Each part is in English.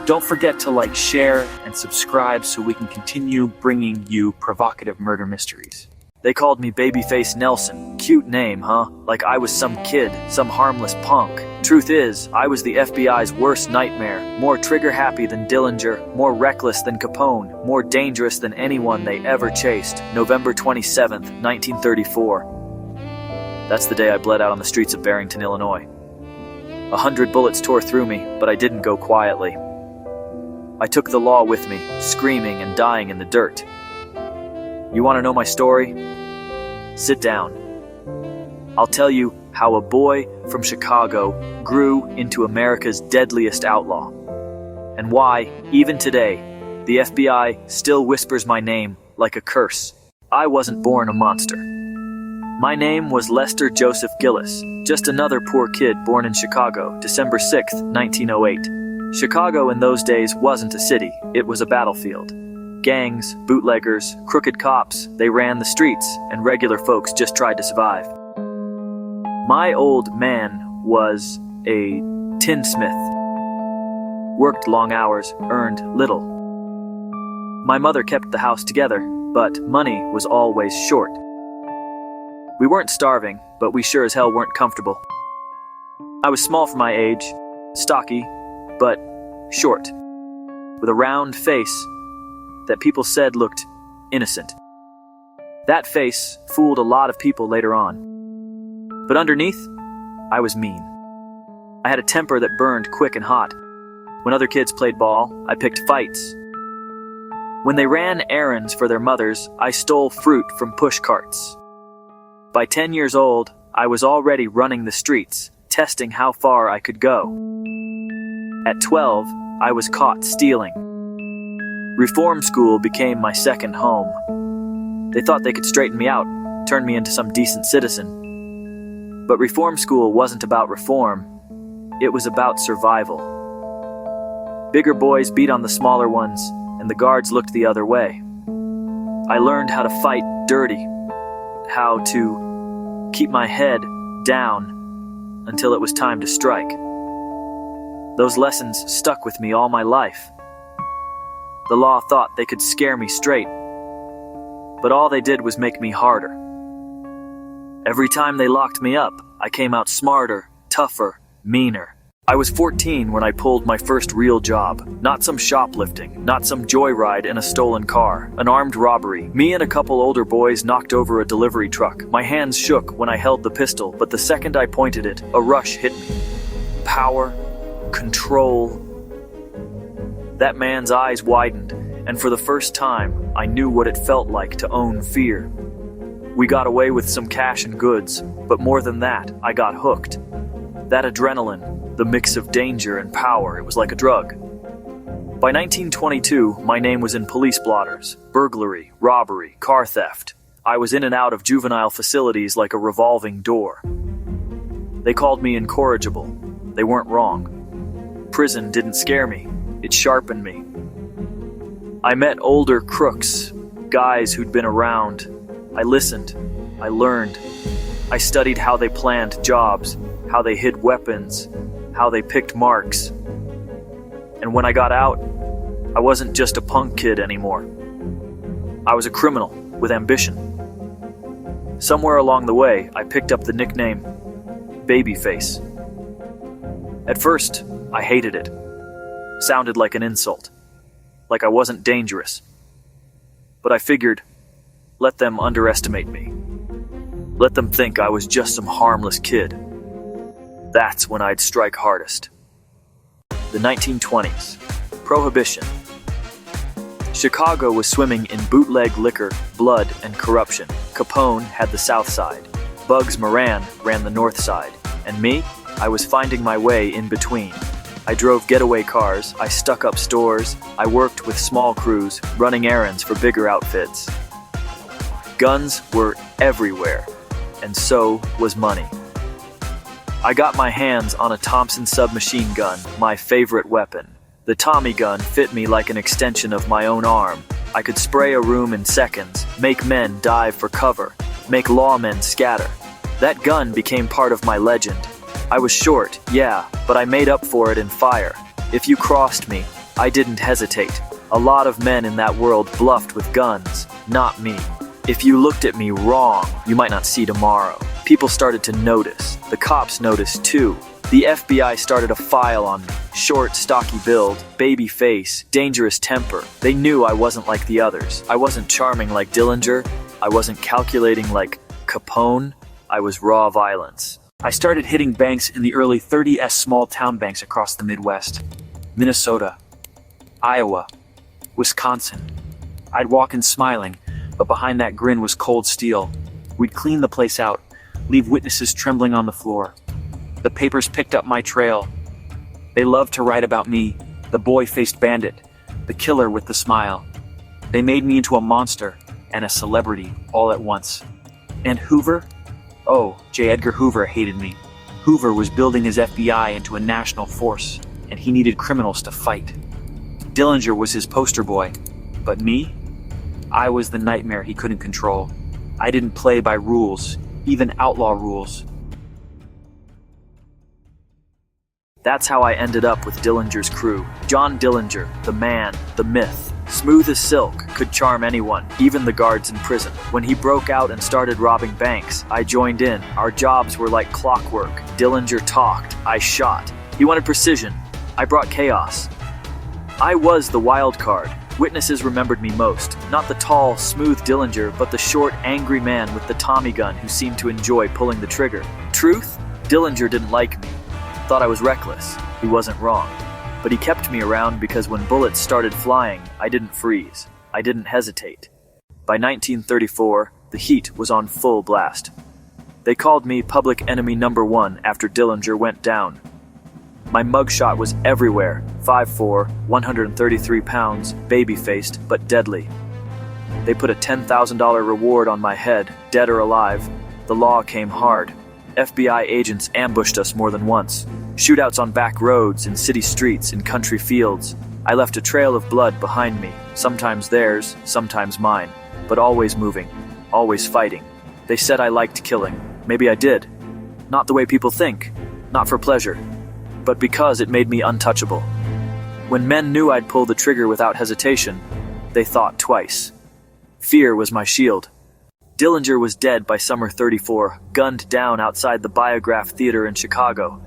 Don't forget to like, share, and subscribe so we can continue bringing you provocative murder mysteries. They called me Babyface Nelson. Cute name, huh? Like I was some kid, some harmless punk. Truth is, I was the FBI's worst nightmare. More trigger-happy than Dillinger, more reckless than Capone, more dangerous than anyone they ever chased. November 27th, 1934. That's the day I bled out on the streets of Barrington, Illinois. 100 bullets tore through me, but I didn't go quietly. I took the law with me, screaming and dying in the dirt. You want to know my story? Sit down. I'll tell you how a boy from Chicago grew into America's deadliest outlaw, and why, even today, the FBI still whispers my name like a curse. I wasn't born a monster. My name was Lester Joseph Gillis, just another poor kid born in Chicago, December 6th, 1908. Chicago in those days wasn't a city, it was a battlefield. Gangs, bootleggers, crooked cops, they ran the streets, and regular folks just tried to survive. My old man was a tinsmith. Worked long hours, earned little. My mother kept the house together, but money was always short. We weren't starving, but we sure as hell weren't comfortable. I was small for my age, stocky, but short, with a round face that people said looked innocent. That face fooled a lot of people later on. But underneath, I was mean. I had a temper that burned quick and hot. When other kids played ball, I picked fights. When they ran errands for their mothers, I stole fruit from push carts. By 10 years old, I was already running the streets, testing how far I could go. At 12, I was caught stealing. Reform school became my second home. They thought they could straighten me out, turn me into some decent citizen. But reform school wasn't about reform. It was about survival. Bigger boys beat on the smaller ones, and the guards looked the other way. I learned how to fight dirty, how to keep my head down until it was time to strike. Those lessons stuck with me all my life. The law thought they could scare me straight, but all they did was make me harder. Every time they locked me up, I came out smarter, tougher, meaner. I was 14 when I pulled my first real job. Not some shoplifting, not some joyride in a stolen car, an armed robbery. Me and a couple older boys knocked over a delivery truck. My hands shook when I held the pistol, but the second I pointed it, a rush hit me. Power, control. That man's eyes widened, and for the first time, I knew what it felt like to own fear. We got away with some cash and goods, but more than that, I got hooked. That adrenaline, the mix of danger and power, it was like a drug. By 1922, my name was in police blotters, burglary, robbery, car theft. I was in and out of juvenile facilities like a revolving door. They called me incorrigible. They weren't wrong. Prison didn't scare me. It sharpened me. I met older crooks, guys who'd been around. I listened. I learned. I studied how they planned jobs, how they hid weapons, how they picked marks. And when I got out, I wasn't just a punk kid anymore. I was a criminal with ambition. Somewhere along the way, I picked up the nickname Babyface. At first, I hated it. Sounded like an insult, like I wasn't dangerous. But I figured, let them underestimate me. Let them think I was just some harmless kid. That's when I'd strike hardest. The 1920s. Prohibition. Chicago was swimming in bootleg liquor, blood, and corruption. Capone had the south side. Bugs Moran ran the north side. And me? I was finding my way in between. I drove getaway cars, I stuck up stores, I worked with small crews, running errands for bigger outfits. Guns were everywhere, and so was money. I got my hands on a Thompson submachine gun, my favorite weapon. The Tommy gun fit me like an extension of my own arm. I could spray a room in seconds, make men dive for cover, make lawmen scatter. That gun became part of my legend. I was short, yeah, but I made up for it in fire. If you crossed me, I didn't hesitate. A lot of men in that world bluffed with guns, not me. If you looked at me wrong, you might not see tomorrow. People started to notice. The cops noticed too. The FBI started a file on me. Short, stocky build, baby face, dangerous temper. They knew I wasn't like the others. I wasn't charming like Dillinger. I wasn't calculating like Capone. I was raw violence. I started hitting banks in the early 30s small town banks across the Midwest. Minnesota, Iowa, Wisconsin. I'd walk in smiling, but behind that grin was cold steel. We'd clean the place out, leave witnesses trembling on the floor. The papers picked up my trail. They loved to write about me, the boy-faced bandit, the killer with the smile. They made me into a monster and a celebrity all at once. And Hoover? Oh, J. Edgar Hoover hated me. Hoover was building his FBI into a national force, and he needed criminals to fight. Dillinger was his poster boy, but me? I was the nightmare he couldn't control. I didn't play by rules, even outlaw rules. That's how I ended up with Dillinger's crew. John Dillinger, the man, the myth. Smooth as silk, could charm anyone, even the guards in prison. When he broke out and started robbing banks, I joined in. Our jobs were like clockwork. Dillinger talked, I shot. He wanted precision. I brought chaos. I was the wild card. Witnesses remembered me most. Not the tall, smooth Dillinger, but the short, angry man with the Tommy gun who seemed to enjoy pulling the trigger. Truth? Dillinger didn't like me. Thought I was reckless. He wasn't wrong. But he kept me around because when bullets started flying, I didn't freeze. I didn't hesitate. By 1934, the heat was on full blast. They called me public enemy number 1 after Dillinger went down. My mugshot was everywhere. 5'4", 133 pounds, baby-faced, but deadly. They put a $10,000 reward on my head, dead or alive. The law came hard. FBI agents ambushed us more than once. Shootouts on back roads, in city streets, in country fields. I left a trail of blood behind me, sometimes theirs, sometimes mine, but always moving, always fighting. They said I liked killing. Maybe I did. Not the way people think, not for pleasure, but because it made me untouchable. When men knew I'd pull the trigger without hesitation, they thought twice. Fear was my shield. Dillinger was dead by summer '34, gunned down outside the Biograph Theater in Chicago.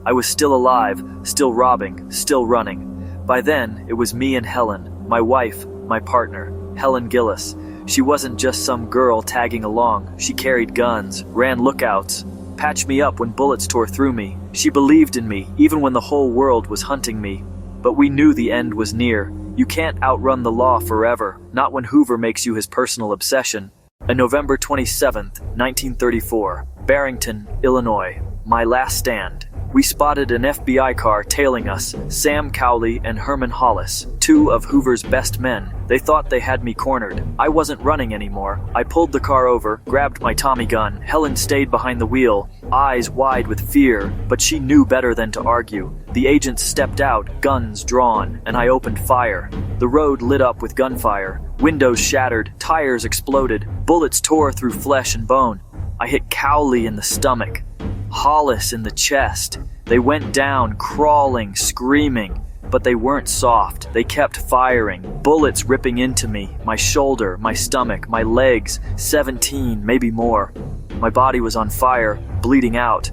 I was still alive, still robbing, still running. By then, it was me and Helen, my wife, my partner, Helen Gillis. She wasn't just some girl tagging along. She carried guns, ran lookouts, patched me up when bullets tore through me. She believed in me, even when the whole world was hunting me. But we knew the end was near. You can't outrun the law forever, not when Hoover makes you his personal obsession. On November 27th, 1934, Barrington, Illinois, my last stand. We spotted an FBI car tailing us, Sam Cowley and Herman Hollis, 2 of Hoover's best men. They thought they had me cornered. I wasn't running anymore. I pulled the car over, grabbed my Tommy gun. Helen stayed behind the wheel, eyes wide with fear, but she knew better than to argue. The agents stepped out, guns drawn, and I opened fire. The road lit up with gunfire. Windows shattered, tires exploded, bullets tore through flesh and bone. I hit Cowley in the stomach, Hollis in the chest. They went down, crawling, screaming, but they weren't soft. They kept firing, bullets ripping into me, my shoulder, my stomach, my legs, 17, maybe more. My body was on fire, bleeding out,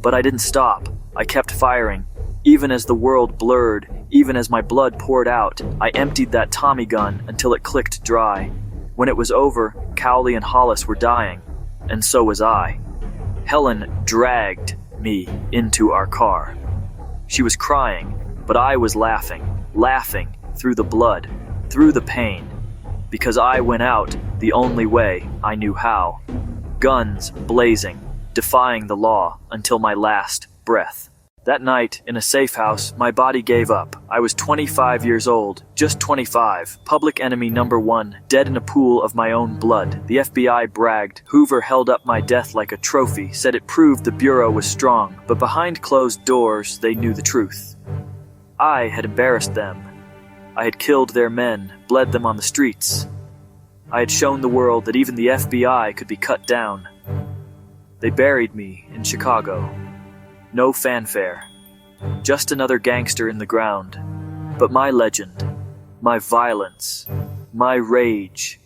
but I didn't stop. I kept firing. Even as the world blurred, even as my blood poured out, I emptied that Tommy gun until it clicked dry. When it was over, Cowley and Hollis were dying, and so was I. Helen dragged me into our car. She was crying, but I was laughing through the blood, through the pain, because I went out the only way I knew how. Guns blazing, defying the law until my last breath. That night, in a safe house, my body gave up. I was 25 years old, just 25, public enemy number 1, dead in a pool of my own blood. The FBI bragged. Hoover held up my death like a trophy, said it proved the Bureau was strong, but behind closed doors, they knew the truth. I had embarrassed them. I had killed their men, bled them on the streets. I had shown the world that even the FBI could be cut down. They buried me in Chicago. No fanfare. Just another gangster in the ground. But my legend, my violence, my rage,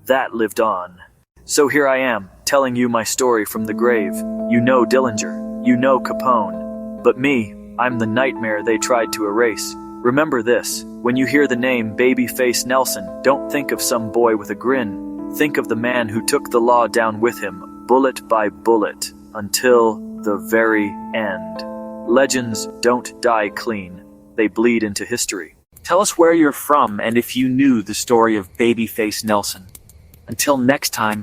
that lived on. So here I am, telling you my story from the grave. You know Dillinger, you know Capone. But me, I'm the nightmare they tried to erase. Remember this, when you hear the name Babyface Nelson, don't think of some boy with a grin. Think of the man who took the law down with him, bullet by bullet, until the very end. Legends don't die clean, they bleed into history. Tell us where you're from and if you knew the story of Babyface Nelson. Until next time,